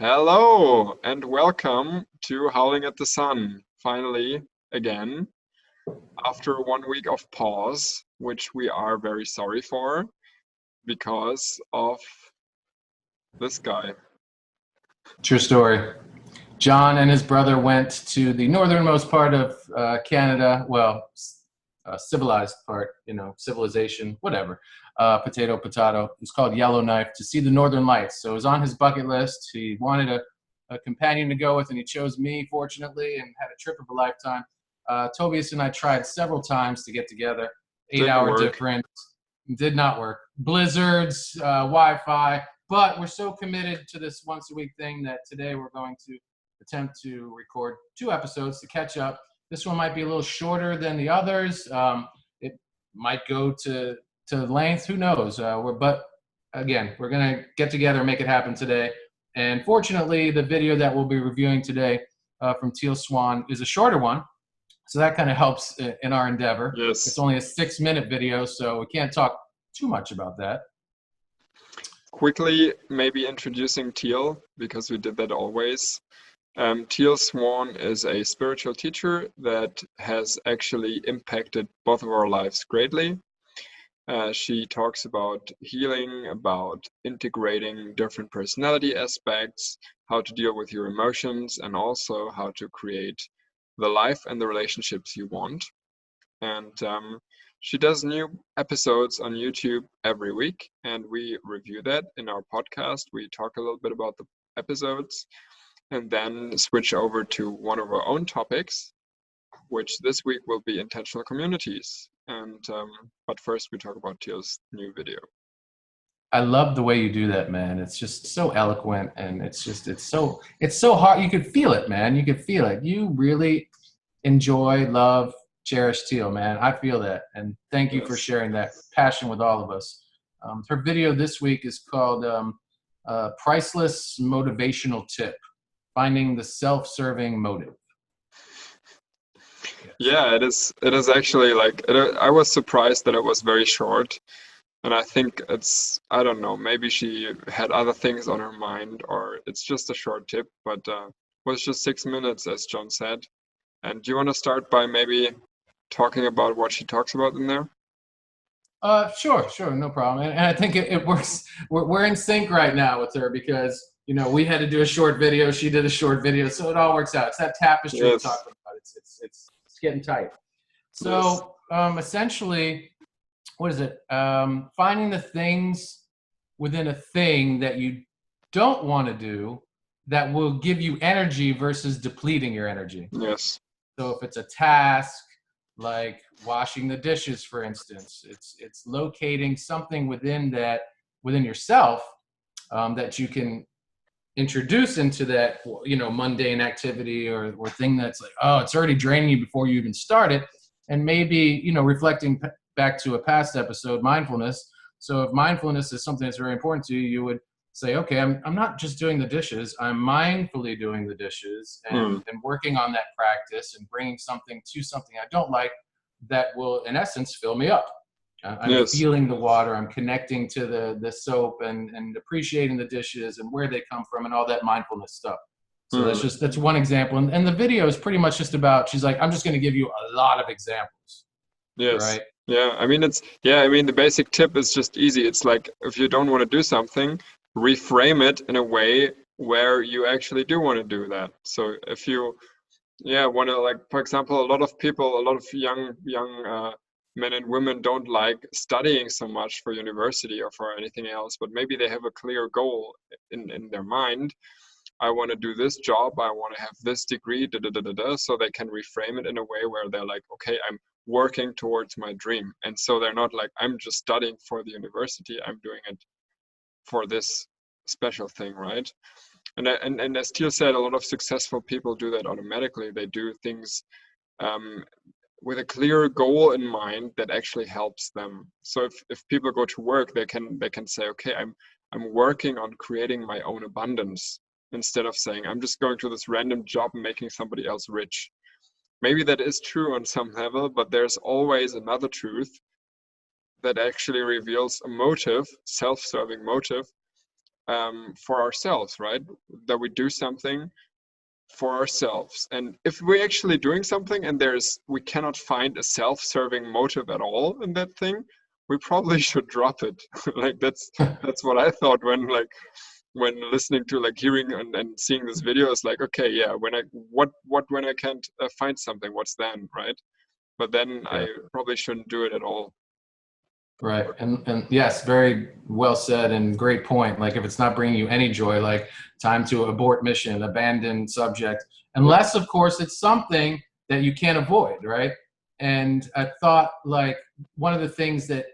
Hello and welcome to Howling at the Sun. Finally, again, after 1 week of pause, which we are very sorry for because of this guy. True story. John and his brother went to the northernmost part of Canada, civilized part, civilization, whatever. Potato, potato. It's called Yellowknife, to see the Northern Lights. So it was on his bucket list. He wanted a companion to go with, and he chose me, fortunately, and had a trip of a lifetime. Tobias and I tried several times to get together. 8-hour difference. Did not work. Blizzards, Wi-Fi. But we're so committed to this once-a-week thing that today we're going to attempt to record 2 episodes to catch up. This one might be a little shorter than the others. It might go to length. Who knows? But again, we're going to get together and make it happen today. And fortunately, the video that we'll be reviewing today from Teal Swan is a shorter one. So that kind of helps in our endeavor. Yes. It's only a 6-minute video, so we can't talk too much about that. Quickly, maybe introducing Teal, because we did that always. Teal Swan is a spiritual teacher that has actually impacted both of our lives greatly. She talks about healing, about integrating different personality aspects, how to deal with your emotions, and also how to create the life and the relationships you want. And she does new episodes on YouTube every week, and we review that in our podcast. We talk a little bit about the episodes and then switch over to one of our own topics, which this week will be intentional communities. And but first we talk about Teal's new video. I love the way you do that, man. It's just so eloquent, and it's so hard. You could feel it, man. You could feel it. You really enjoy, love, cherish Teal, man. I feel that, and thank you for sharing that passion with all of us. Her video this week is called Priceless Motivational Tip, Finding the Self-Serving Motive. Yeah, it is actually I was surprised that it was very short, and I think I don't know, maybe she had other things on her mind, or it's just a short tip, but was just 6 minutes, as John said. And do you want to start by maybe talking about what she talks about in there? Sure, no problem. And I think it works. We're in sync right now with her because, we had to do a short video. She did a short video. So it all works out. It's that tapestry we're talking about. It's getting tight. So essentially, what is it? Finding the things within a thing that you don't want to do that will give you energy versus depleting your energy. Yes. So if it's a task, like washing the dishes, for instance, it's locating something within yourself that you can introduce into that, mundane activity or thing that's like, oh, it's already draining you before you even start it. And maybe, reflecting back to a past episode, mindfulness. So if mindfulness is something that's very important to you, you would say, okay, I'm not just doing the dishes, I'm mindfully doing the dishes and working on that practice and bringing something to something I don't like that will, in essence, fill me up. I'm feeling the water, I'm connecting to the soap and appreciating the dishes and where they come from and all that mindfulness stuff. So that's one example. And the video is pretty much just about, she's like, I'm just going to give you a lot of examples. Yes. Right? Yeah. I mean, the basic tip is just easy. It's like, if you don't want to do something, reframe it in a way where you actually do want to do that. So if you want to, for example, a lot of young men and women don't like studying so much for university or for anything else, but maybe they have a clear goal in their mind. I want to do this job, I want to have this degree, so they can reframe it in a way where they're like, okay, I'm working towards my dream. And so they're not like, I'm just studying for the university, I'm doing it for this special thing, right? And as Teal said, a lot of successful people do that automatically. They do things with a clear goal in mind that actually helps them. So if people go to work, they can say, okay, I'm working on creating my own abundance, instead of saying, I'm just going to this random job and making somebody else rich. Maybe that is true on some level, but there's always another truth that actually reveals a motive, self-serving motive, for ourselves, right? That we do something for ourselves. And if we're actually doing something and we cannot find a self-serving motive at all in that thing, we probably should drop it. Like that's what I thought when listening to, like, hearing and seeing this video. Is like, okay, yeah, when I can't find something, what's then, right? But then Yeah. I probably shouldn't do it at all. Right. And yes, very well said and great point. Like if it's not bringing you any joy, like time to abort mission, abandon subject, unless of course it's something that you can't avoid, right? And I thought like one of the things that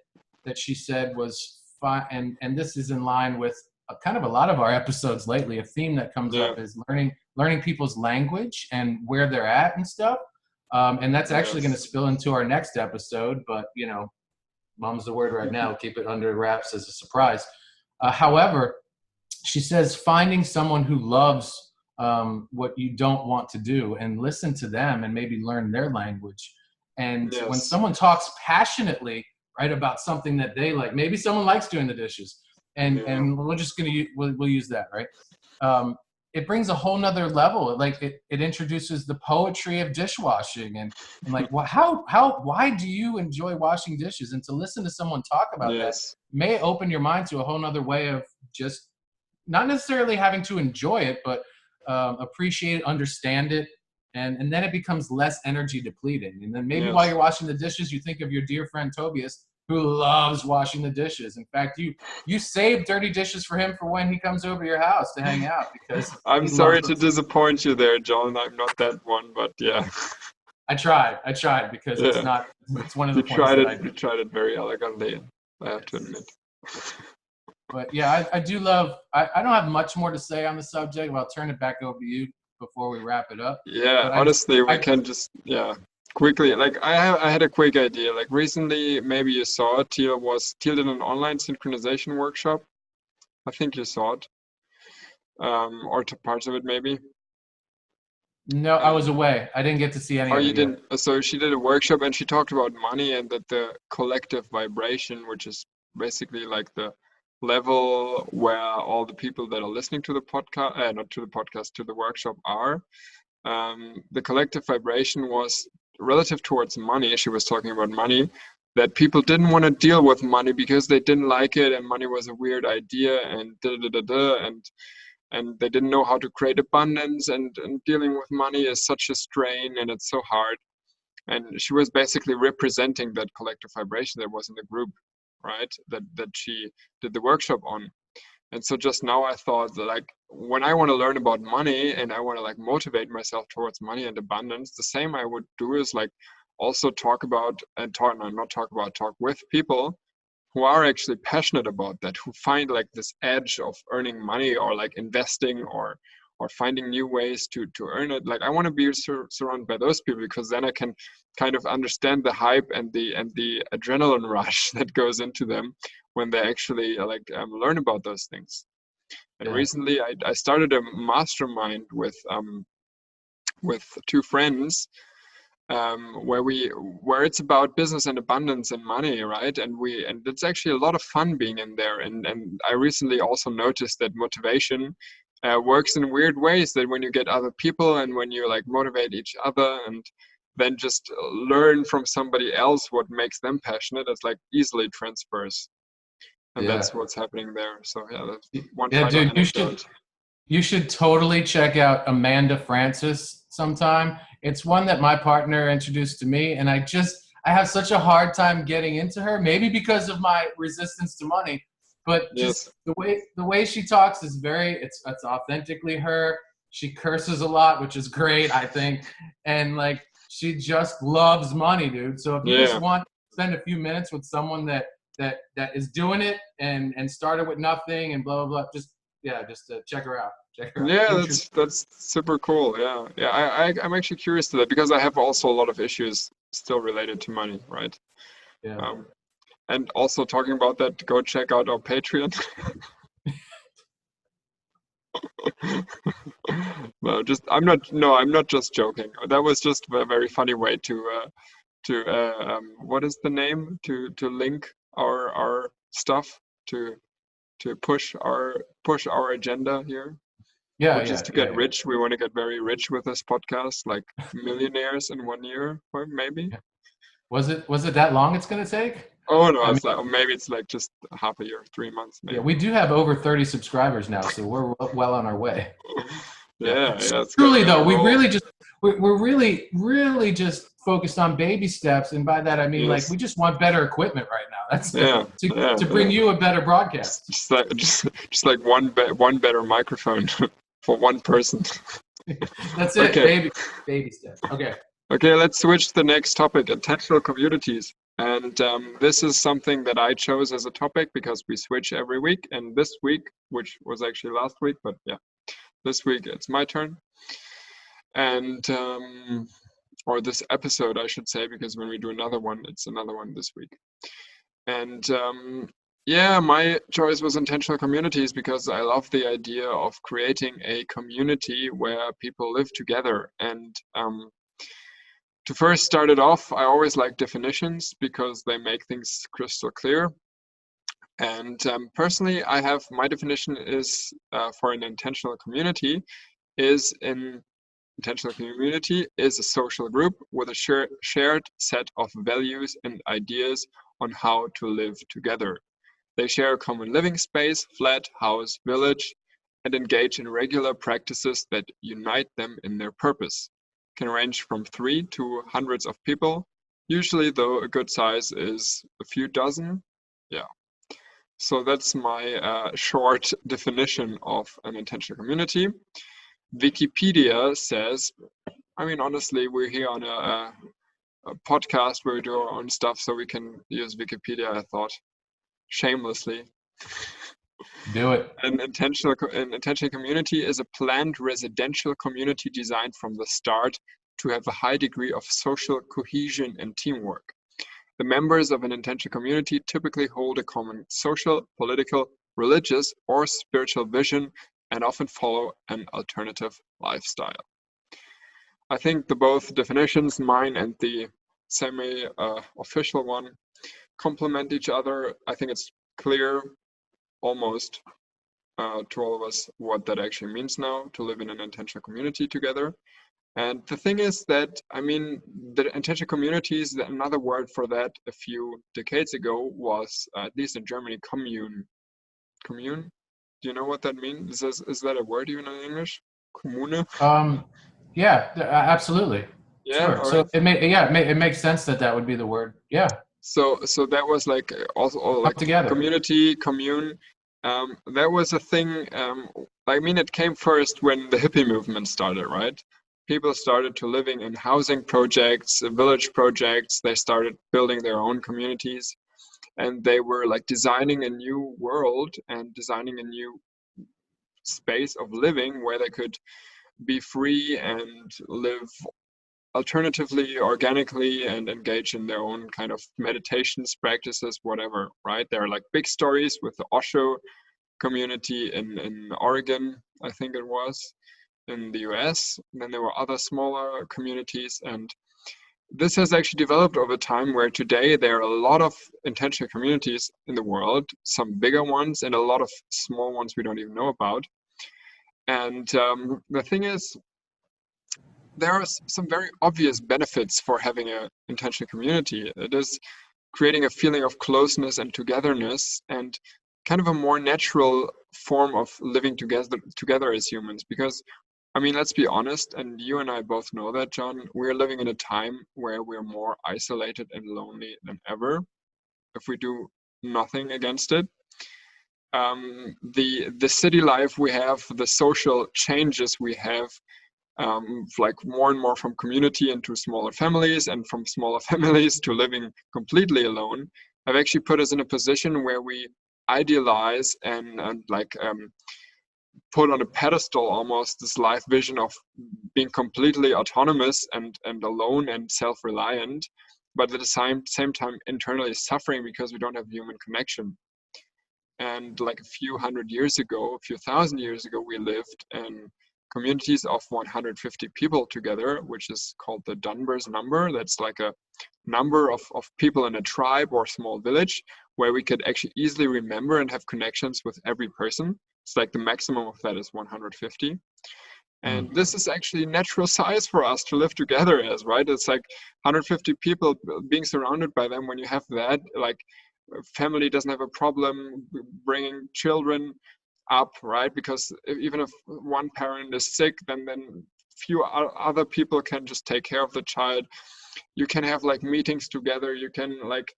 she said was fine, and this is in line with kind of a lot of our episodes lately. A theme that comes Yeah. up is learning people's language and where they're at and stuff. And that's actually going to spill into our next episode, but you know, mom's the word right now. Keep it under wraps as a surprise. However, she says finding someone who loves what you don't want to do and listen to them and maybe learn their language. And when someone talks passionately, right, about something that they like, maybe someone likes doing the dishes, and we're just gonna we'll use that, right? It brings a whole nother level. Like it introduces the poetry of dishwashing and like why do you enjoy washing dishes? And to listen to someone talk about that may open your mind to a whole nother way of just not necessarily having to enjoy it, but appreciate it, understand it, and then it becomes less energy depleting. And then maybe while you're washing the dishes, you think of your dear friend Tobias, who loves washing the dishes. In fact, you save dirty dishes for him for when he comes over your house to hang out, because I'm sorry to disappoint you there, John. I'm not that one, but yeah. I tried because it's one of the points that I do. You tried it very elegantly, I have to admit. But yeah, I do love, I don't have much more to say on the subject, but I'll turn it back over to you before we wrap it up. Yeah, honestly, we can just, quickly, like I had a quick idea. Like recently, maybe you saw it, Teal did an online synchronization workshop. I think you saw it. Or to parts of it maybe. No, I was away. I didn't get to see any of it. Oh, you didn't? So she did a workshop and she talked about money and that the collective vibration, which is basically like the level where all the people that are listening to the podcast, not to the podcast, to the workshop are, the collective vibration was relative towards money. She was talking about money, that people didn't want to deal with money because they didn't like it and money was a weird idea and and they didn't know how to create abundance, and dealing with money is such a strain and it's so hard. And she was basically representing that collective vibration that was in the group, right? That she did the workshop on. And so just now I thought that, like, when I want to learn about money and I want to like motivate myself towards money and abundance, the same I would do is like also talk with people who are actually passionate about that, who find like this edge of earning money or like investing or finding new ways to earn it. Like I want to be surrounded by those people, because then I can kind of understand the hype and the adrenaline rush that goes into them when they actually learn about those things. And recently I started a mastermind with two friends, where it's about business and abundance and money, right? And it's actually a lot of fun being in there. And I recently also noticed that motivation works in weird ways, that when you get other people and when you like motivate each other and then just learn from somebody else what makes them passionate, it's like easily transfers. And that's what's happening there. So that's one final anecdote. You should totally check out Amanda Francis sometime. It's one that my partner introduced to me, and I have such a hard time getting into her, maybe because of my resistance to money, but just the way she talks is it's authentically her. She curses a lot, which is great, I think. And like, she just loves money, dude. So if you just want to spend a few minutes with someone that is doing it and started with nothing and blah, blah, blah, just check her out. Yeah, that's super cool. I'm actually curious to that, because I have also a lot of issues still related to money, right? And also talking about that, go check out our Patreon. I'm not just joking. That was just a very funny way to what is the name, to link our stuff, to push our push our agenda here, Yeah, which is yeah, to yeah, get yeah, rich. We want to get very rich with this podcast, like millionaires in 1 year, or maybe. yeah. Was it that long it's going to take? Oh no, I mean, it's like, or maybe it's like just half a year, 3 months, yeah, maybe. we do have over 30 subscribers now, so we're well on our way. Yeah. Yeah, yeah, it's Truly, gonna though, we roll. really just we're really just focused on baby steps, and by that I mean like we Yes. just want better equipment right now. That's Yeah, yeah, to bring yeah. you a better broadcast. Just like one better microphone for one person. That's it, Okay. baby steps. Okay. Okay, let's switch to the next topic, intentional communities. And this is something that I chose as a topic because we switch every week. And this week, which was actually last week, but yeah, this week it's my turn. And or this episode, I should say, because when we do another one, it's another one this week. And yeah, my choice was intentional communities because I love the idea of creating a community where people live together. And to first start it off, I always like definitions because they make things crystal clear. And personally, I have my definition is for an intentional community is an intentional community is a social group with a shared set of values and ideas on how to live together. They share a common living space, flat, house, village, and engage in regular practices that unite them in their purpose. Can range from 3 to hundreds of people, usually though a good size is a few dozen. Yeah. So that's my short definition of an intentional community. Wikipedia says, I mean, honestly, we're here on a podcast where we do our own stuff, so we can use Wikipedia, I thought, shamelessly. Do it. An intentional community is a planned residential community designed from the start to have a high degree of social cohesion and teamwork. The members of an intentional community typically hold a common social, political, religious, or spiritual vision and often follow an alternative lifestyle. I think the both definitions, mine and the semi-official one, complement each other. I think it's clear almost to all of us what that actually means now to live in an intentional community together. And the thing is that, I mean, the intentional communities, another word for that a few decades ago was, at least in Germany, commune. Commune? Do you know what that means? Is that a word even in English? Kommune? Yeah, absolutely. Yeah, Sure. all So right. it makes sense that that would be the word. Yeah. So that was like also Come like together. community, commune. That was a thing. I mean, it came first when the hippie movement started, right? People started to living in housing projects, village projects. They started building their own communities, and they were like designing a new world and designing a new space of living where they could be free and live alternatively, organically, and engage in their own kind of meditations, practices, whatever, right? There are like big stories with the Osho community in Oregon, I think it was, in the US. And then there were other smaller communities. And this has actually developed over time where today there are a lot of intentional communities in the world, some bigger ones and a lot of small ones we don't even know about. And the thing is, there are some very obvious benefits for having an intentional community. It is creating a feeling of closeness and togetherness and kind of a more natural form of living together as humans. Because, I mean, let's be honest, and you and I both know that, John, we're living in a time where we're more isolated and lonely than ever if we do nothing against it. The city life we have, the social changes we have, like more and more from community into smaller families and from smaller families to living completely alone, have actually put us in a position where we idealize and like put on a pedestal almost this life vision of being completely autonomous and alone and self-reliant, but at the same time internally suffering because we don't have human connection. And like a few hundred years ago, a few thousand years ago, we lived in communities of 150 people together, which is called the Dunbar's number. That's like a number of people in a tribe or small village where we could actually easily remember and have connections with every person. It's like the maximum of that is 150. And Mm. this is actually natural size for us to live together as, right? It's like 150 people being surrounded by them. When you have that, like, family doesn't have a problem bringing children up, right? Because even if one parent is sick, then few other people can just take care of the child. You can have like meetings together. You can like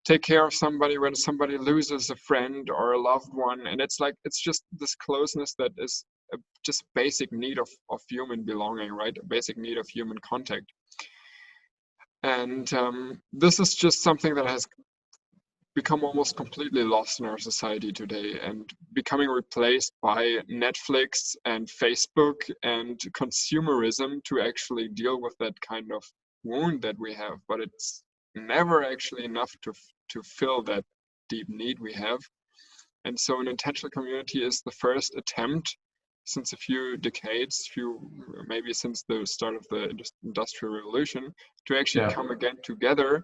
take care of somebody when somebody loses a friend or a loved one. And it's like, it's just this closeness that is just basic need of human belonging, right? A basic need of human contact. And this is just something that has become almost completely lost in our society today and becoming replaced by Netflix and Facebook and consumerism to actually deal with that kind of wound that we have. But it's never actually enough to fill that deep need we have. And so an intentional community is the first attempt since a few decades, maybe since the start of the Industrial Revolution, to actually Yeah. come again together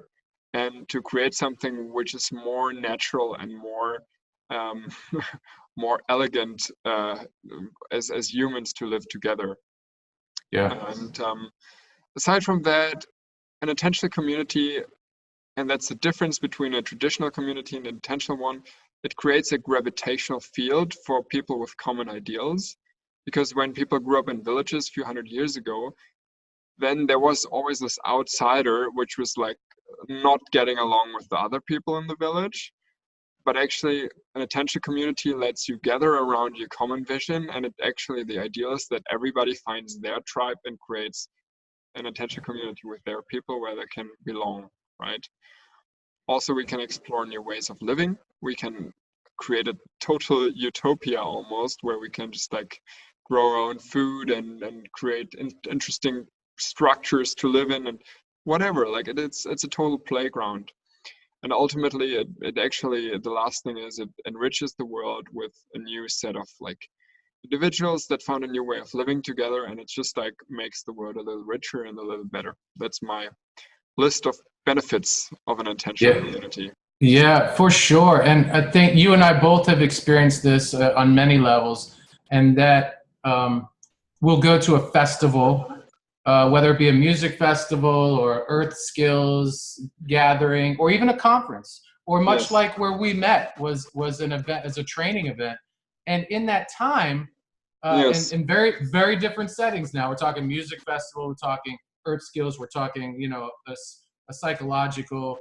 and to create something which is more natural and more more elegant as humans to live together. Yeah. And aside from that, an intentional community, and that's the difference between a traditional community and an intentional one, it creates a gravitational field for people with common ideals. Because when people grew up in villages a few hundred years ago, then there was always this outsider which was like not getting along with the other people in the village. But actually, an attention community lets you gather around your common vision, and it actually, the ideal is that everybody finds their tribe and creates an attention community with their people where they can belong, right? Also, we can explore new ways of living. We can create a total utopia almost, where we can just like grow our own food and create interesting structures to live in and whatever. Like it's a total playground. And ultimately, it actually, the last thing is it enriches the world with a new set of like individuals that found a new way of living together, and it's just like makes the world a little richer and a little better. That's my list of benefits of an intentional Yeah. community. Yeah, for sure. And I think you and I both have experienced this on many levels, and that we'll go to a festival, whether it be a music festival or Earth Skills gathering, or even a conference, or much Yes. like where we met was an event as a training event. And in that time, Yes. in very, very different settings now, we're talking music festival, we're talking Earth Skills, we're talking, a psychological,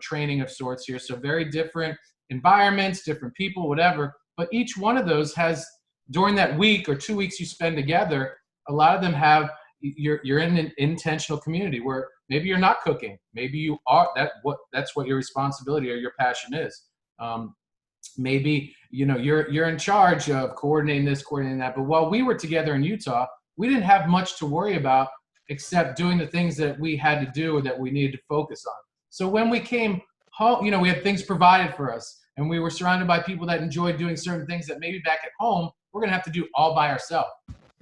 training of sorts here. So very different environments, different people, whatever. But each one of those has, during that week or 2 weeks you spend together, a lot of them have, you're in an intentional community where maybe you're not cooking, maybe you are, that's what your responsibility or your passion is. Maybe you're in charge of coordinating this, coordinating that. But while we were together in Utah, we didn't have much to worry about except doing the things that we had to do or that we needed to focus on. So when we came home, we had things provided for us, and we were surrounded by people that enjoyed doing certain things that maybe back at home we're going to have to do all by ourselves.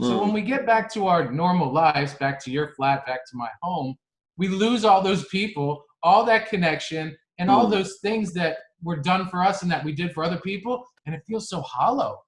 So when we get back to our normal lives, back to your flat, back to my home, we lose all those people, all that connection, and all those things that were done for us and that we did for other people, and it feels so hollow.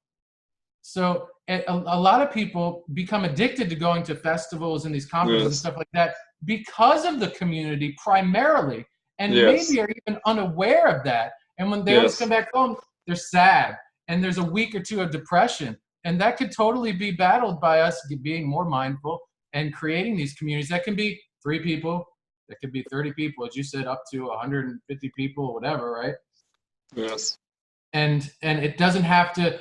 So a lot of people become addicted to going to festivals and these conferences and Yes. stuff like that because of the community primarily, and Yes. maybe are even unaware of that. And when they always come Yes. back home, they're sad, and there's a week or two of depression, and that could totally be battled by us being more mindful and creating these communities that can be 3 people, that could be 30 people, as you said, up to 150 people, whatever, right? Yes. And it doesn't have to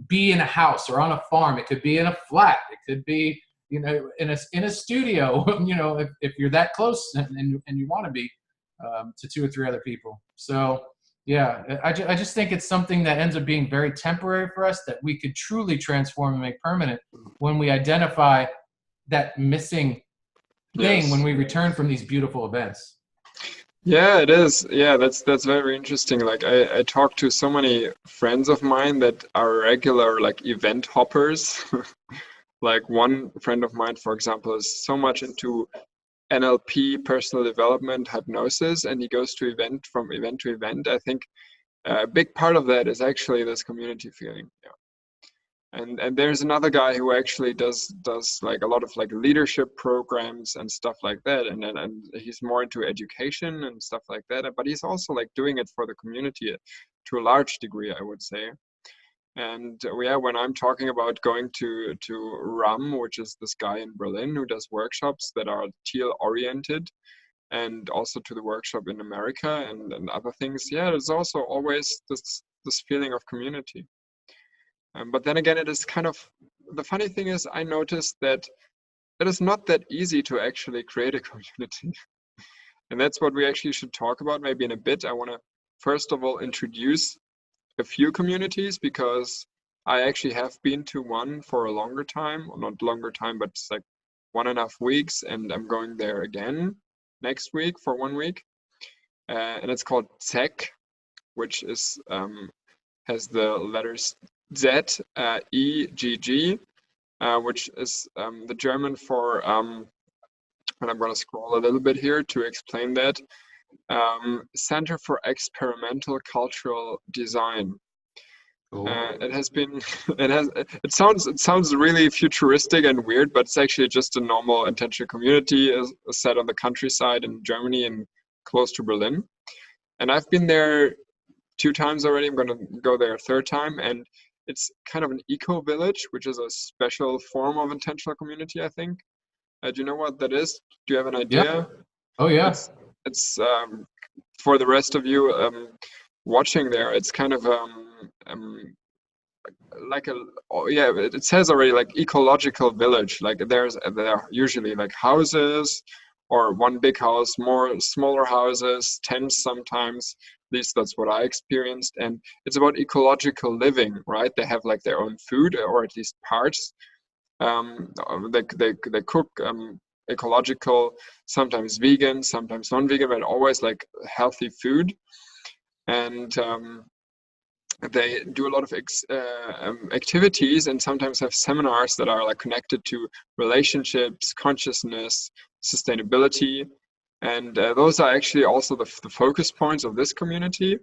be in a house or on a farm. It could be in a flat. It could be, in a studio. If you're that close and you want to be to 2 or 3 other people. So yeah, I just think it's something that ends up being very temporary for us that we could truly transform and make permanent when we identify that missing thing when Yes. we return from these beautiful events. Yeah, it is. Yeah, that's very interesting. Like I talk to so many friends of mine that are regular like event hoppers. Like one friend of mine, for example, is so much into NLP, personal development, hypnosis, and he goes to from event to event. I think a big part of that is actually this community feeling. Yeah. And there's another guy who actually does like a lot of like leadership programs and stuff like that, and he's more into education and stuff like that, but he's also like doing it for the community to a large degree, I would say. And yeah, when I'm talking about going to RAM, which is this guy in Berlin who does workshops that are teal oriented, and also to the workshop in America and other things, yeah, there's also always this feeling of community. But then again, it is kind of, the funny thing is, I noticed that it is not that easy to actually create a community. And that's what we actually should talk about maybe in a bit. I want to first of all introduce a few communities, because I actually have been to one for a longer time, or not longer time, but it's like 1.5 weeks, and I'm going there again next week for 1 week. And it's called ZEG, which is has the letters Z, EGG, which is the German for, and I'm going to scroll a little bit here to explain that, Center for Experimental Cultural Design. Cool. It has been, it sounds really futuristic and weird, but it's actually just a normal intentional community set on the countryside in Germany and close to Berlin. And I've been there 2 times already. I'm going to go there a 3rd time, and it's kind of an eco village, which is a special form of intentional community, I think. Do you know what that is? Do you have an idea? Yeah. Oh yeah. It's for the rest of you watching there, it's kind of like a, oh yeah, it says already like ecological village. Like there are usually like houses, or one big house, more smaller houses, tents sometimes. At least that's what I experienced. And it's about ecological living, right? They have like their own food, or at least parts. They cook ecological, sometimes vegan, sometimes non-vegan, but always like healthy food. And they do a lot of activities, and sometimes have seminars that are like connected to relationships, consciousness, sustainability. And those are actually also the focus points of this community.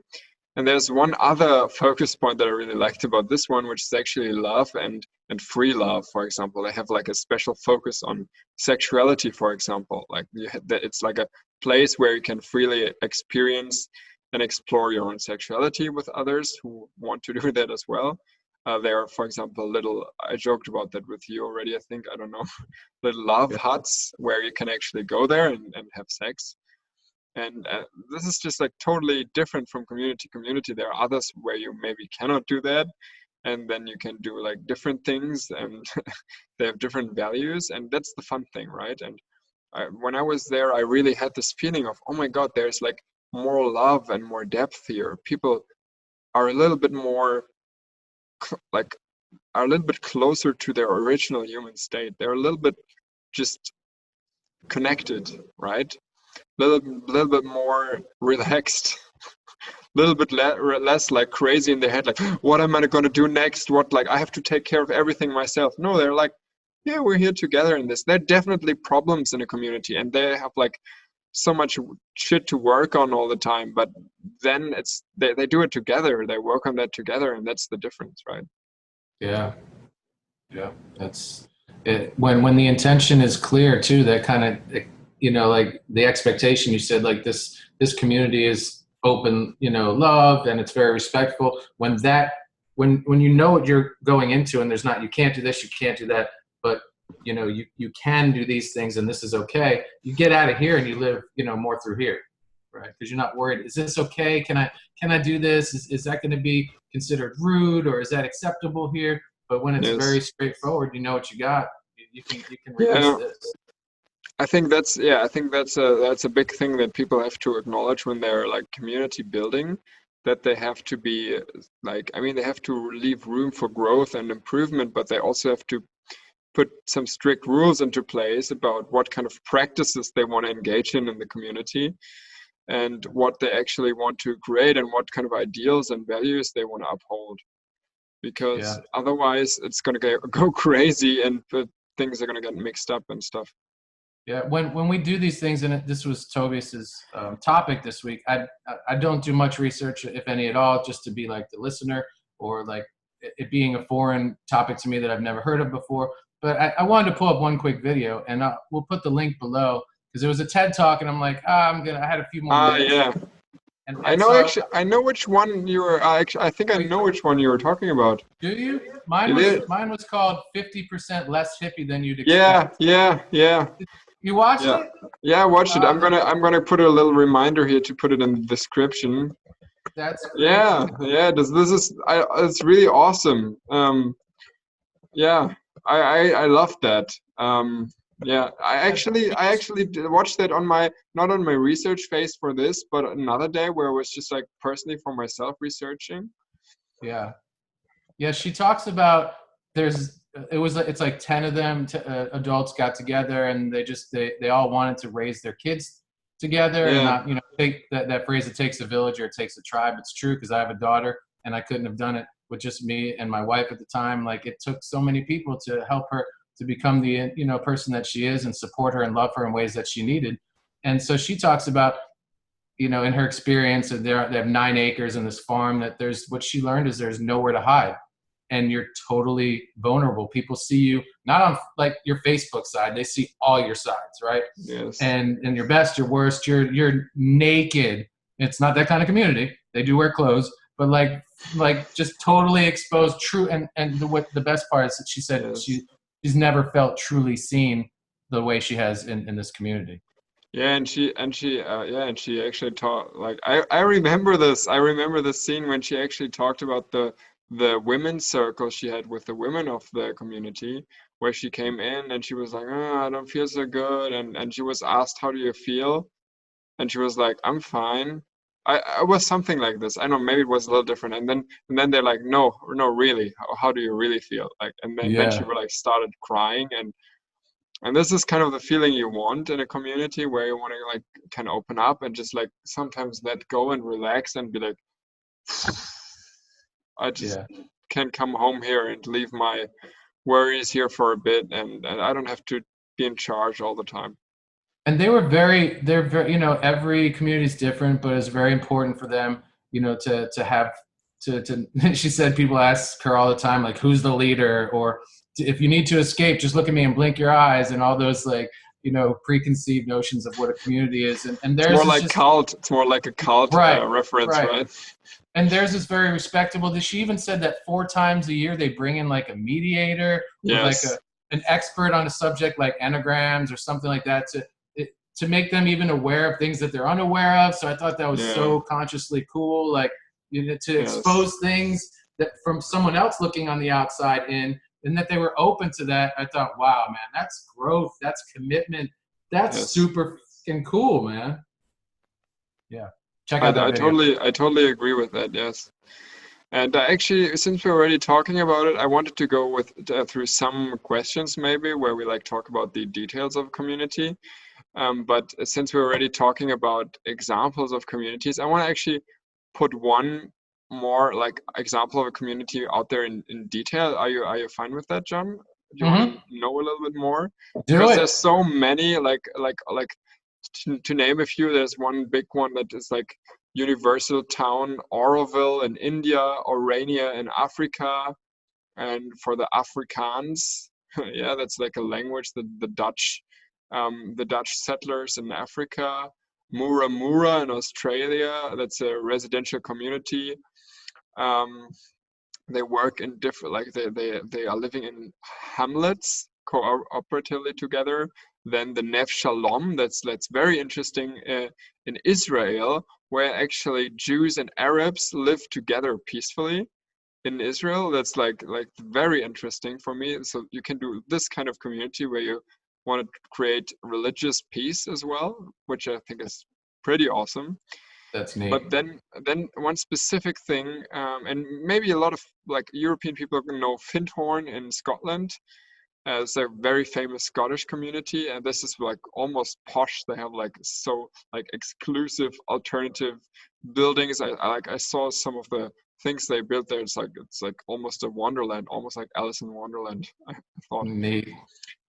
And there's one other focus point that I really liked about this one, which is actually love and free love. For example, they have like a special focus on sexuality, for example. Like it's like a place where you can freely experience and explore your own sexuality with others who want to do that as well. There are, for example, I joked about that with you already, I think, I don't know, little love huts where you can actually go there and have sex. And this is just like totally different from community to community. There are others where you maybe cannot do that, and then you can do like different things, and they have different values, and that's the fun thing, right? And when I was there, I really had this feeling of, oh my God, there's like more love and more depth here. People are a little bit more are a little bit closer to their original human state. They're a little bit just connected, right? Little bit more relaxed, little bit less like crazy in their head, like what am I going to do next, what, like I have to take care of everything myself. No, they're like, yeah, we're here together in this. There are definitely problems in a community, and they have like so much shit to work on all the time, but then they do it together, they work on that together, and that's the difference, right? Yeah. That's it. When the intention is clear too, that kind of, like the expectation you said, like this community is open, love, and it's very respectful. When you know what you're going into, and there's not, you can't do this, you can't do that, but you can do these things, and this is okay. You get out of here and you live, more through here, right? Because you're not worried. Is this okay? Can I do this? Is that going to be considered rude, or is that acceptable here? But when it's very straightforward, you know what you got. You can release this. I think that's a big thing that people have to acknowledge when they're like community building, that they have to be like, I mean, they have to leave room for growth and improvement, but they also have to put some strict rules into place about what kind of practices they want to engage in the community, and what they actually want to create, and what kind of ideals and values they want to uphold. Because otherwise it's going to go crazy, and things are going to get mixed up and stuff. Yeah, when we do these things, and this was Tobias's topic this week, I don't do much research, if any at all, just to be like the listener, or like it being a foreign topic to me that I've never heard of before. But I wanted to pull up one quick video, and we'll put the link below because it was a TED talk, and I'm like, I had a few more minutes. Yeah. I And know, so, actually, I know which one you were. I think I know which one you were talking about. do you? Mine was called 50% Less Hippie Than You'd Expect. Yeah. You watched Yeah, it? I watched it. I'm gonna put a little reminder here to put it in the description. That's great. Yeah. This is it's really awesome. Yeah, I love that. Yeah, I actually watched that on my not on my research phase for this, but another day where I was just like personally for myself researching. Yeah. Yeah, she talks about it's like 10 of them adults got together, and they all wanted to raise their kids together and Yeah, not, take that phrase, it takes a village or it takes a tribe. It's true, because I have a daughter and I couldn't have done it with just me and my wife at the time. Like, it took so many people to help her to become the person that she is, and support her and love her in ways that she needed. And so she talks about, in her experience, and they have 9 acres in this farm, that what she learned is there's nowhere to hide, and you're totally vulnerable. People see you not on like your Facebook side; they see all your sides, right? yes, And your best, your worst, you're naked. It's not that kind of community. They do wear clothes, but like just totally exposed. True, and what the best part is that she said yes. she's never felt truly seen the way she has in this community. Yeah, and she actually taught like I remember this. I remember the scene when she actually talked about the women's circle she had with the women of the community, where she came in and she was like, oh, I don't feel so good, and she was asked, how do you feel? And she was like, I'm fine. I was something like this. I don't know, maybe it was a little different. And then they're like, no, really, how do you really feel? Like, and then she Yeah. were like started crying, and this is kind of the feeling you want in a community where you want to like kind of open up and just like sometimes let go and relax and be like, I just Yeah. can come home here and leave my worries here for a bit, and I don't have to be in charge all the time. And they're very, every community is different, but it's very important for them, to have to she said people ask her all the time, like, who's the leader, or if you need to escape, just look at me and blink your eyes, and all those, like, preconceived notions of what a community is. And It's theirs more is like just cult. It's more like a cult right, reference, right. right? And theirs is very respectable. She even said that 4 times a year they bring in like a mediator or like Yes. an expert on a subject like enneagrams or something like that to make them even aware of things that they're unaware of. So I thought that was Yeah. so consciously cool, like, to Yes. expose things that from someone else looking on the outside in, and that they were open to that. I thought, wow, man, that's growth, that's commitment, that's Yes. super fucking cool, man. Yeah, check I, out that I video. totally agree with that. Yes. And actually, since we're already talking about it, I wanted to go with through some questions maybe where we like talk about the details of community. But since we're already talking about examples of communities, I want to actually put one more like example of a community out there in detail. Are you fine with that, John? Do you want to know a little bit more? Do Because it. there's so many like to name a few. There's one big one that is like Universal Town Oroville in India, Orania in Africa, and for the Afrikaans, yeah, that's like a language that the Dutch settlers in Africa. Mura Mura in Australia, that's a residential community. Um, they work in different, like they are living in hamlets cooperatively together. Then the Nef Shalom, that's very interesting in Israel, where actually Jews and Arabs live together peacefully in Israel. That's like very interesting for me. So you can do this kind of community where you want to create religious peace as well, which I think is pretty awesome. That's neat. But then one specific thing, and maybe a lot of like European people know Findhorn in Scotland. It's a very famous Scottish community, and this is like almost posh. They have like so like exclusive alternative buildings. I saw some of the things they built there. It's like almost a wonderland, almost like Alice in Wonderland, I thought. Neat.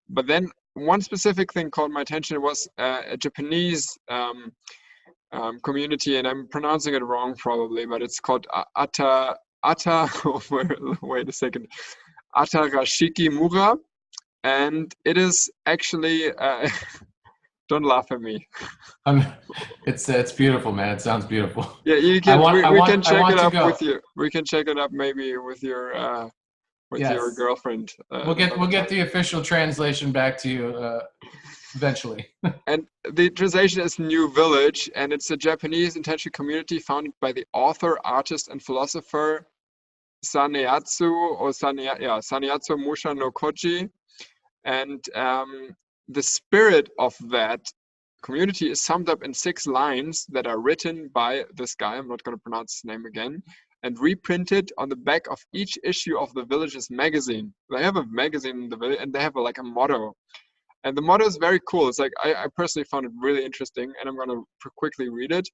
But then one specific thing caught my attention. It was a Japanese community, and I'm pronouncing it wrong probably, but it's called wait a second, Atarashiki Mura, and it is actually don't laugh at me. It's beautiful, man. It sounds beautiful. Yeah, you I can. want I We want can I check want it to up go. with you. We can check it up maybe with your Yes. girlfriend We'll at get another time. the official translation back to you eventually. And the translation is New Village, and it's a Japanese intentional community founded by the author, artist, and philosopher Saneatsu Musha no Koji. And the spirit of that community is summed up in 6 lines that are written by this guy. I'm not going to pronounce his name again. And reprinted on the back of each issue of the village's magazine. They have a magazine in the village, and they have like a motto. And the motto is very cool. It's like I personally found it really interesting, and I'm going to quickly read it.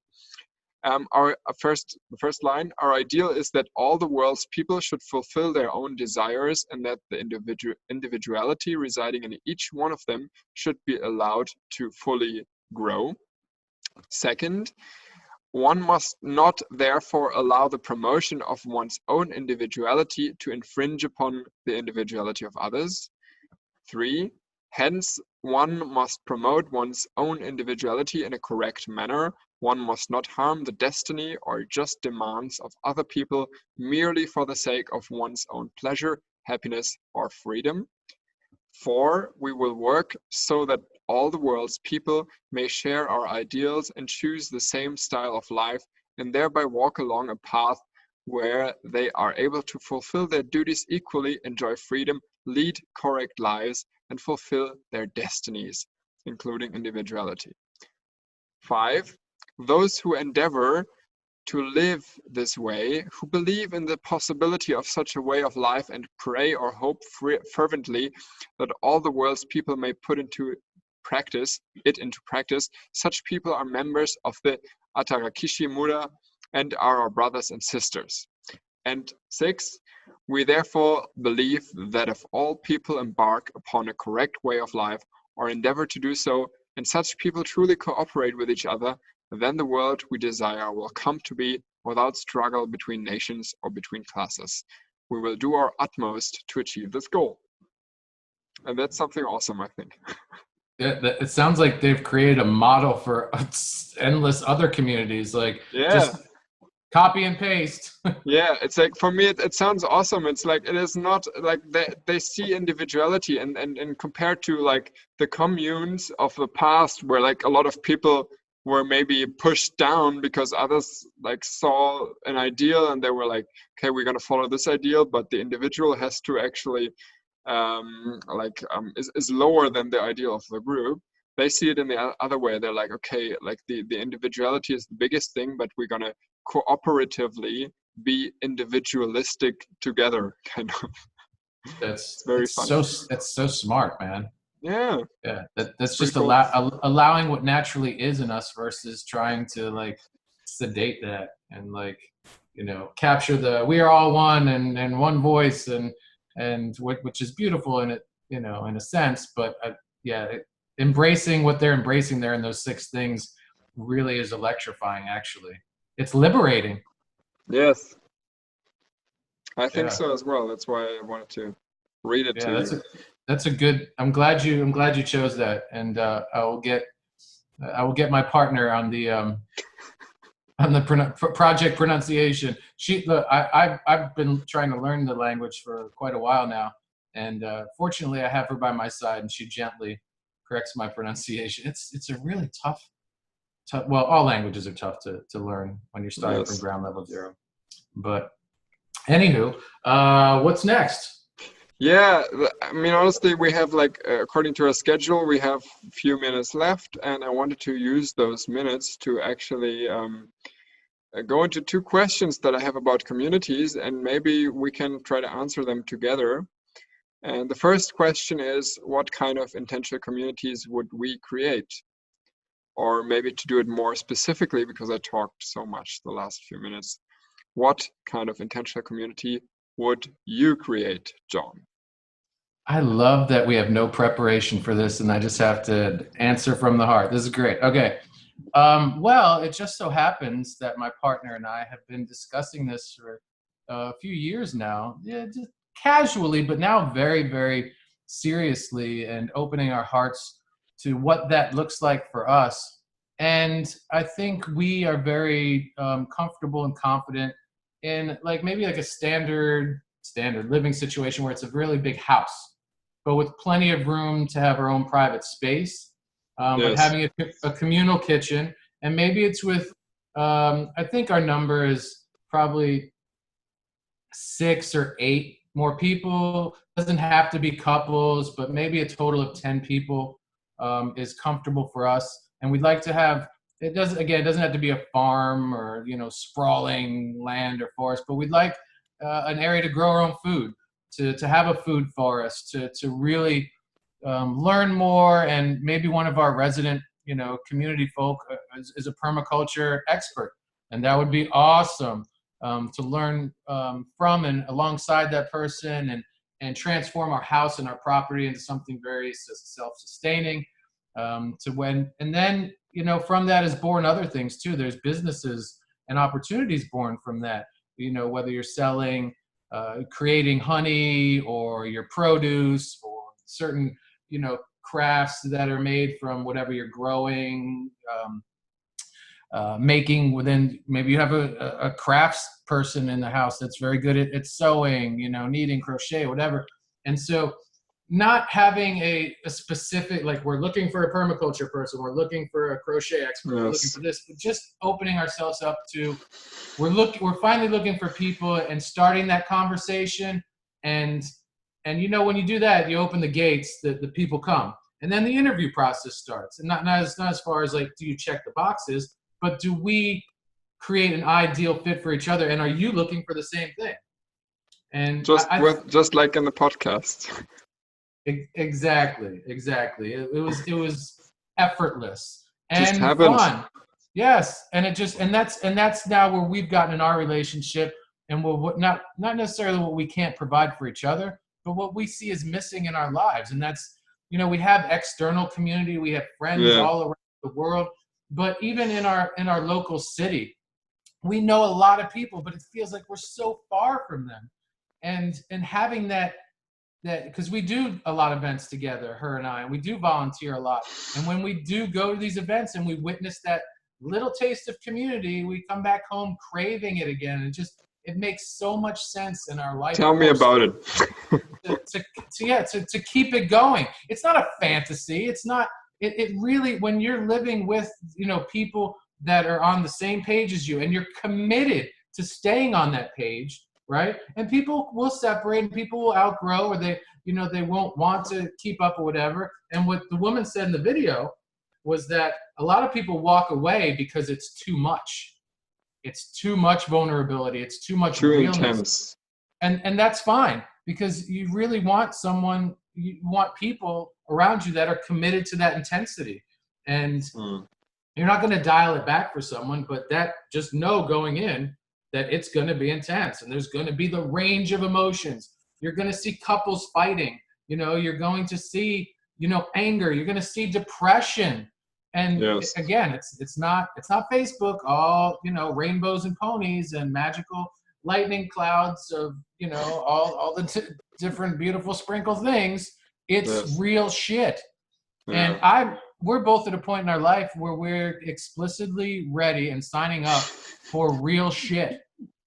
The first line, our ideal is that all the world's people should fulfill their own desires and that the individuality residing in each one of them should be allowed to fully grow. Second, one must not therefore allow the promotion of one's own individuality to infringe upon the individuality of others. 3, hence, one must promote one's own individuality in a correct manner. One must not harm the destiny or just demands of other people merely for the sake of one's own pleasure, happiness, or freedom. 4, we will work so that all the world's people may share our ideals and choose the same style of life and thereby walk along a path where they are able to fulfill their duties equally, enjoy freedom, lead correct lives, and fulfill their destinies, including individuality. 5, those who endeavor to live this way, who believe in the possibility of such a way of life and pray or hope fervently that all the world's people may put into practice, such people are members of the Atarakishi Mura and are our brothers and sisters. And 6, we therefore believe that if all people embark upon a correct way of life or endeavor to do so, and such people truly cooperate with each other, then the world we desire will come to be without struggle between nations or between classes. We will do our utmost to achieve this goal. And that's something awesome, I think. It sounds like they've created a model for endless other communities. Like, just copy and paste. Yeah, it's like, for me, it sounds awesome. It's like, it is not like they see individuality and compared to like the communes of the past where like a lot of people were maybe pushed down because others like saw an ideal and they were like, okay, we're going to follow this ideal, but the individual has to actually is lower than the ideal of the group. They see it in the other way. They're like, okay, like the individuality is the biggest thing, but we're going to cooperatively be individualistic together, kind of. That's Very funny. that's so smart, man. Yeah, That's just cool. allowing what naturally is in us versus trying to like sedate that and like, you know, capture the we are all one and one voice and which is beautiful in it, you know, in a sense, but embracing what they're embracing there in those 6 things really is electrifying. Actually, it's liberating. Yes, I think so as well. That's why I wanted to read it to you. That's a good. I'm glad you chose that, and I will get my partner on the project pronunciation. I've been trying to learn the language for quite a while now, and fortunately I have her by my side, and she gently corrects my pronunciation. It's a really tough. Well, all languages are tough to learn when you're starting from ground level 0. But anywho, what's next? Yeah, I mean, honestly, we have like, according to our schedule, we have a few minutes left, and I wanted to use those minutes to actually go into 2 questions that I have about communities, and maybe we can try to answer them together. And the first question is, what kind of intentional communities would we create? Or maybe to do it more specifically, because I talked so much the last few minutes, what kind of intentional community would you create, John? I love that we have no preparation for this and I just have to answer from the heart. This is great. Okay. Well, it just so happens that my partner and I have been discussing this for a few years now, yeah, just casually, but now very, very seriously, and opening our hearts to what that looks like for us. And I think we are very comfortable and confident in like maybe like a standard living situation where it's a really big house, but with plenty of room to have our own private space, but Yes. having a communal kitchen. And maybe it's with, I think our number is probably 6 or 8 more people. Doesn't have to be couples, but maybe a total of 10 people is comfortable for us. And we'd like to have, it doesn't have to be a farm or, sprawling land or forest, but we'd like an area to grow our own food, to have a food forest, to really learn more. And maybe one of our resident, community folk is a permaculture expert. And that would be awesome to learn from and alongside that person, and transform our house and our property into something very self-sustaining. And then, from that is born other things too. There's businesses and opportunities born from that, whether you're selling, creating honey, or your produce, or certain, crafts that are made from whatever you're growing. Making within, maybe you have a crafts person in the house that's very good at sewing, knitting, crochet, whatever. And so not having a specific, like, we're looking for a permaculture person, we're looking for a crochet expert, we're looking Yes. for this, but just opening ourselves up to, we're finally looking for people and starting that conversation. And when you do that, you open the gates, the people come. And then the interview process starts. And not as far as like, do you check the boxes, but do we create an ideal fit for each other? And are you looking for the same thing? And Just like in the podcast. Exactly. It was effortless Just and happened. fun. Yes, and that's now where we've gotten in our relationship, and what not necessarily what we can't provide for each other, but what we see is missing in our lives. And that's, we have external community, we have friends Yeah. all around the world, but even in our local city, we know a lot of people, but it feels like we're so far from them. And having that, because we do a lot of events together, her and I, and we do volunteer a lot. And when we do go to these events and we witness that little taste of community, we come back home craving it again. And it makes so much sense in our life Tell me course about it. to keep it going. It's not a fantasy. It's not, it really, when you're living with, people that are on the same page as you, and you're committed to staying on that page, right? And people will separate, and people will outgrow, or they won't want to keep up or whatever. And what the woman said in the video was that a lot of people walk away because it's too much. It's too much vulnerability. It's too much Too realness. intense. And that's fine, because you really want you want people around you that are committed to that intensity. And you're not going to dial it back for someone, but that, just know going in that it's going to be intense, and there's going to be the range of emotions. You're going to see couples fighting, you're going to see, anger, you're going to see depression. And Yes. again, it's not Facebook, all, rainbows and ponies and magical lightning clouds of, all the different beautiful sprinkle things. It's real shit. Yeah. And we're both at a point in our life where we're explicitly ready and signing up for real shit.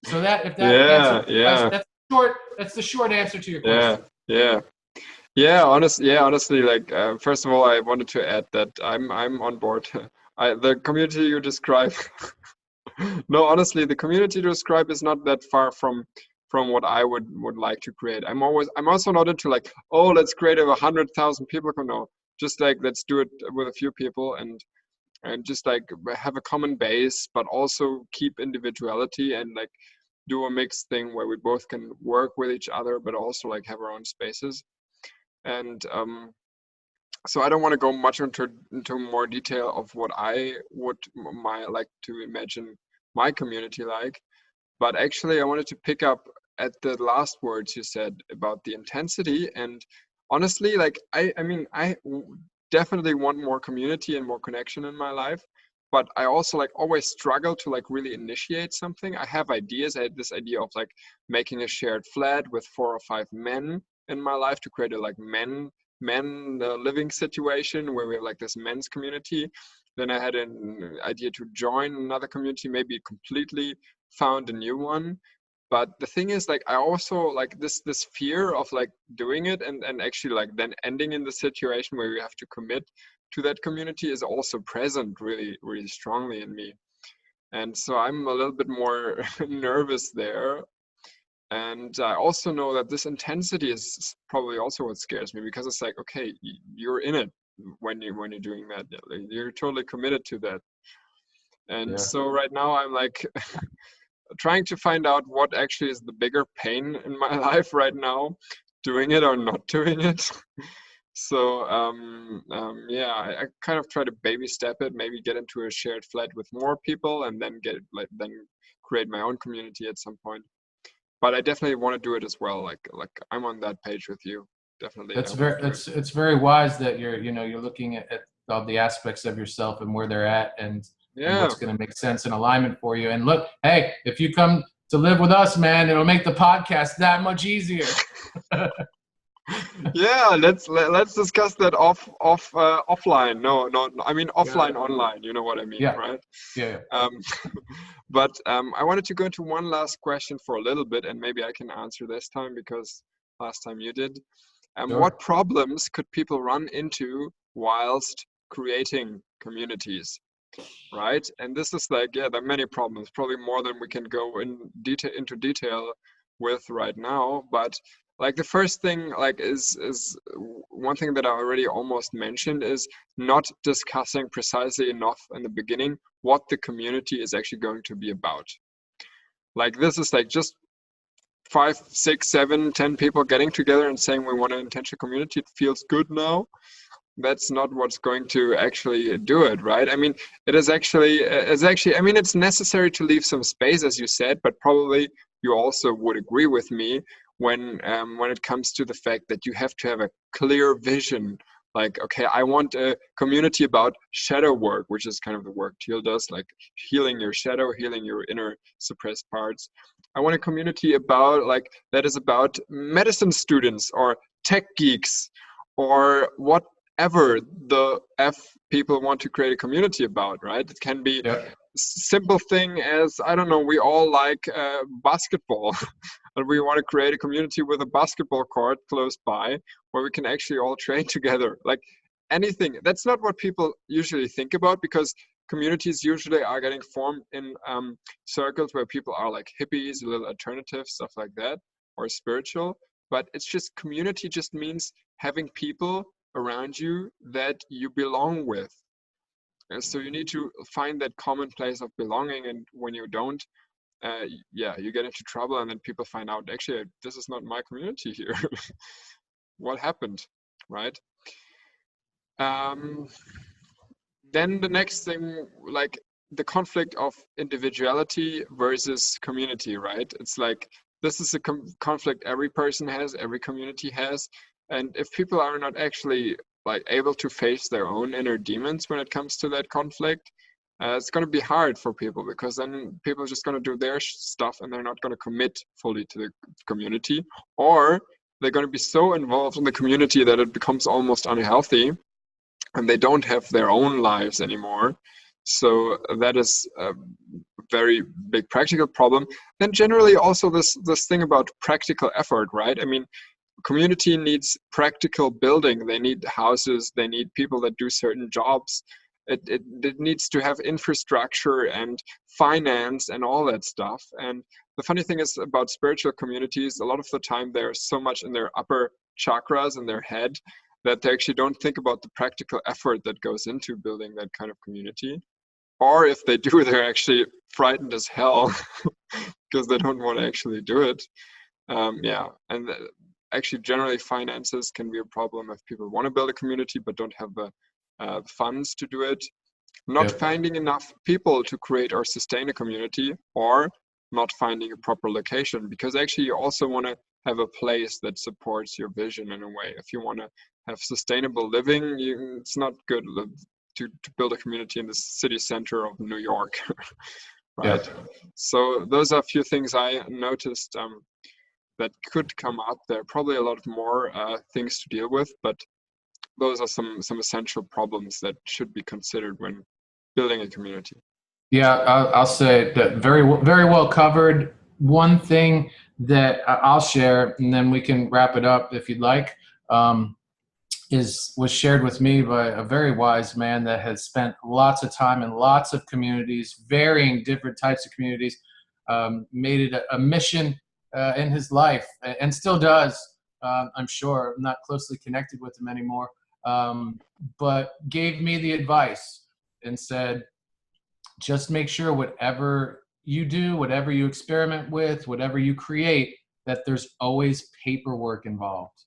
So that, if that answers the question, that's the short answer to your question. Honestly, like, first of all, I wanted to add that I'm on board. The community you describe, no, honestly, the community you describe is not that far from what I would like to create. I'm also not into like, oh, let's create 100,000 people. No, just like, let's do it with a few people, and just like have a common base, but also keep individuality, and like do a mixed thing where we both can work with each other, but also like have our own spaces. And so I don't want to go much into more detail of what I would like to imagine my community like, but actually I wanted to pick up at the last words you said about the intensity. And honestly, like, I mean, I definitely want more community and more connection in my life. but I also like always struggle to like really initiate something. I have ideas. I had this idea of like making a shared flat with 4 or 5 men in my life to create a like men living situation where we have like this men's community. Then I had an idea to join another community, maybe completely found a new one. But the thing is, like, I also like this fear of like doing it and actually like then ending in the situation where you have to commit to that community is also present really strongly in me. And so I'm a little bit more nervous there. And I also know that this intensity is probably also what scares me, because it's like, okay, you're in it when you're doing that. Like, you're totally committed to that. And Yeah. so right now I'm like trying to find out what actually is the bigger pain in my life right now, doing it or not doing it. So yeah, I kind of try to baby step it, maybe get into a shared flat with more people, and then then create my own community at some point. But I definitely want to do it as well. Like I'm on that page with you. Definitely, I That's want very to do it. it's very wise that you're looking at all the aspects of yourself and where they're at and Yeah. what's going to make sense and alignment for you. And look, hey, if you come to live with us, man, it'll make the podcast that much easier. Yeah, let's discuss that offline. No, I mean Yeah, offline online. You know what I mean, yeah, right? yeah. Um, but I wanted to go into one last question for a little bit, and maybe I can answer this time because last time you did. What Sure. problems could people run into whilst creating communities, right? And this is like, yeah, there are many problems, probably more than we can go into detail with right now. But like the first thing, like is one thing that I already almost mentioned, is not discussing precisely enough in the beginning what the community is actually going to be about. Like this is like just 5, 6, 7, 10 people getting together and saying we want an intentional community. It feels good now. That's not what's going to actually do it, right? I mean, I mean, it's necessary to leave some space, as you said, but probably you also would agree with me when it comes to the fact that you have to have a clear vision. Like, okay, I want a community about shadow work, which is kind of the work Teal does, like healing your shadow, healing your inner suppressed parts. I want a community about like that is about medicine students or tech geeks or whatever the F people want to create a community about, right? It can be Yeah. simple thing as, I don't know, we all like basketball and we want to create a community with a basketball court close by where we can actually all train together. Like anything. That's not what people usually think about, because communities usually are getting formed in circles where people are like hippies, a little alternative, stuff like that, or spiritual. But it's just, community just means having people around you that you belong with. And so you need to find that common place of belonging, and when you don't, yeah, you get into trouble, and then people find out, actually, this is not my community here. What happened, right? Um, then the next thing, like the conflict of individuality versus community, right? It's like, this is a conflict every person has, every community has. And if people are not actually like able to face their own inner demons when it comes to that conflict, it's going to be hard for people, because then people are just going to do their stuff and they're not going to commit fully to the community, or they're going to be so involved in the community that it becomes almost unhealthy and they don't have their own lives anymore. So that is a very big practical problem. Then generally also this thing about practical effort, right? I mean, community needs practical building. They need houses, they need people that do certain jobs. It needs to have infrastructure and finance and all that stuff. And the funny thing is about spiritual communities, a lot of the time they're so much in their upper chakras in their head that they actually don't think about the practical effort that goes into building that kind of community. Or if they do, they're actually frightened as hell because they don't want to actually do it. Yeah, and actually, generally, finances can be a problem if people want to build a community but don't have the funds to do it. Not Yeah. finding enough people to create or sustain a community, or not finding a proper location, because actually, you also want to have a place that supports your vision in a way. If you want to have sustainable living, it's not good to build a community in the city center of New York, right? Yep. So those are a few things I noticed that could come up. There are probably a lot more things to deal with, but those are some essential problems that should be considered when building a community. Yeah, I'll say that very well covered. One thing that I'll share, and then we can wrap it up if you'd like, was shared with me by a very wise man that has spent lots of time in lots of communities, varying different types of communities, made it a mission in his life, and still does. I'm sure. I'm not closely connected with him anymore, but gave me the advice and said, just make sure whatever you do, whatever you experiment with, whatever you create, that there's always paperwork involved.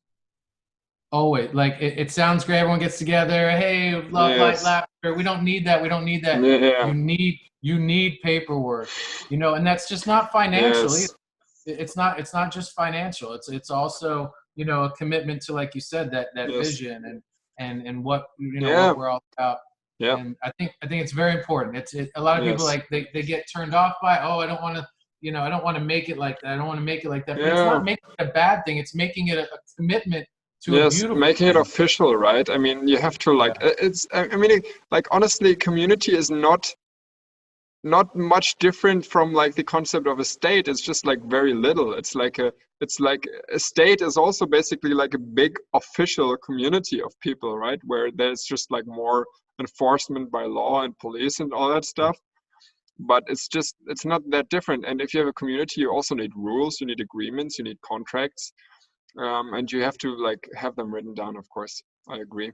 Always. Like it sounds great. Everyone gets together. Hey, love, light, Yes. laughter. We don't need that. We don't need that. Yeah. You need paperwork. And that's just not financially. Yes. It's not just financial. It's also, a commitment to, like you said, that Yes. vision and what Yeah. what we're all about. Yeah. And I think it's very important. A lot of people, Yes. like they get turned off by, oh, I don't want to, I don't want to make it like that. I don't want to make it like that. But it's Yeah. not making it a bad thing. It's making it a commitment to a Yes, beautiful making it thing. official, right? I mean, you have to like like honestly, community is not much different from like the concept of a state. It's just like very little. It's like a state is also basically like a big official community of people, right? Where there's just like more enforcement by law and police and all that stuff. But it's not that different. And if you have a community, you also need rules, you need agreements, you need contracts, and you have to like have them written down. Of course, I agree.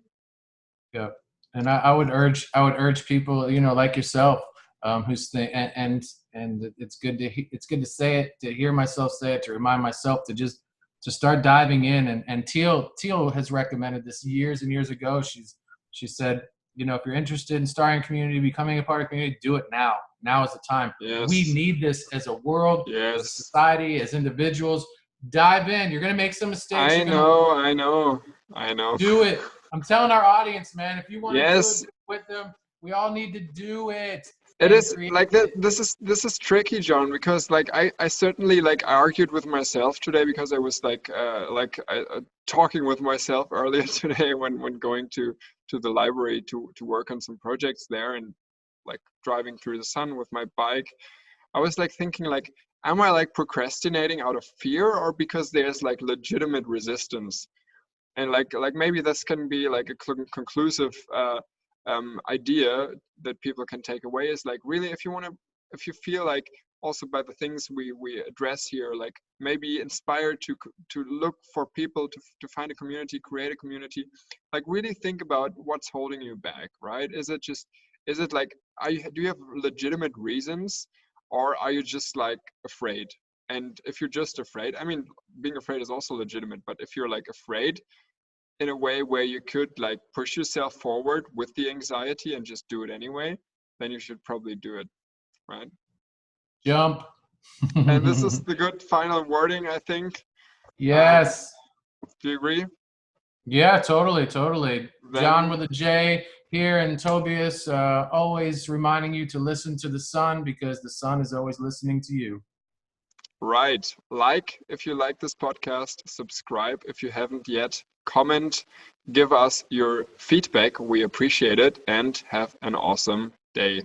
Yeah, and I would urge people, like yourself, who's and it's good to say it, to hear myself say it, to remind myself to start diving in. And Teal has recommended this years and years ago. She said, if you're interested in starting a community, becoming a part of a community, do it now. Now is the time. We Yes. need this as a world, as a Yes. society, as individuals. Dive in. You're gonna make some mistakes. I You're gonna know. I know. I know. do it. I'm telling our audience, man, if you want to do it Yes. with them, we all need to do it It and is create like that. it. This is tricky, John, because like I certainly like argued with myself today because I was talking with myself earlier today when going to the library to work on some projects there, and like driving through the sun with my bike. I was like thinking like, am I like procrastinating out of fear or because there's like legitimate resistance? And like maybe this can be like a conclusive idea that people can take away is like, really, if you feel like also by the things we address here, like maybe inspired to look for people to find a community, create a community, like really think about what's holding you back, right? Is it like, do you have legitimate reasons, or are you just like afraid? And if you're just afraid, I mean, being afraid is also legitimate, but if you're like afraid in a way where you could like push yourself forward with the anxiety and just do it anyway, then you should probably do it, right? Jump. And this is the good final wording, I think. Yes. Do you agree? Yeah, totally. John Then, with a J here, and Tobias, always reminding you to listen to the sun, because the sun is always listening to you. right. Like if you like this podcast, subscribe if you haven't yet, comment, give us your feedback. We appreciate it, and have an awesome day.